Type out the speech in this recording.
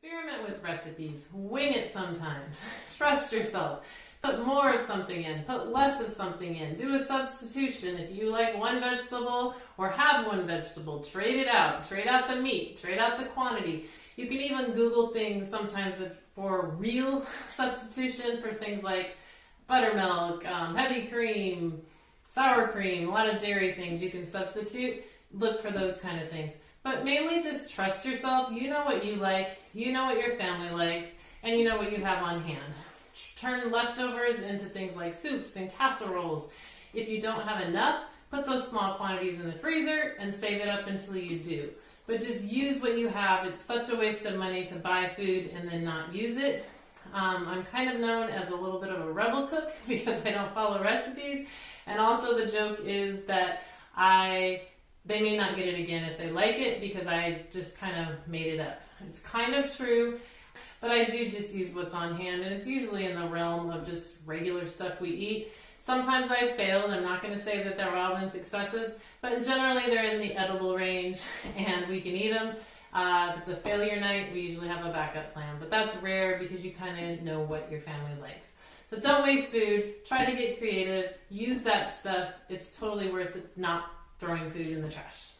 Experiment with recipes. Wing it sometimes. Trust yourself. Put more of something in. Put less of something in. Do a substitution. If you like one vegetable or have one vegetable, trade it out. Trade out the meat. Trade out the quantity. You can even Google things sometimes for real substitution for things like buttermilk, heavy cream, sour cream, a lot of dairy things you can substitute. Look for those kind of things. But mainly just trust yourself. You know what you like, you know what your family likes, and you know what you have on hand. Turn leftovers into things like soups and casseroles. If you don't have enough, put those small quantities in the freezer and save it up until you do. But just use what you have. It's such a waste of money to buy food and then not use it. I'm kind of known as a little bit of a rebel cook because I don't follow recipes. And also the joke is that they may not get it again if they like it because I just kind of made it up. It's kind of true, but I do just use what's on hand, and it's usually in the realm of just regular stuff we eat. Sometimes I've failed. I'm not going to say that they're all been successes, but generally they're in the edible range and we can eat them. If it's a failure night, we usually have a backup plan, but that's rare because you kind of know what your family likes. So don't waste food. Try to get creative. Use that stuff. It's totally worth it not throwing food in the trash.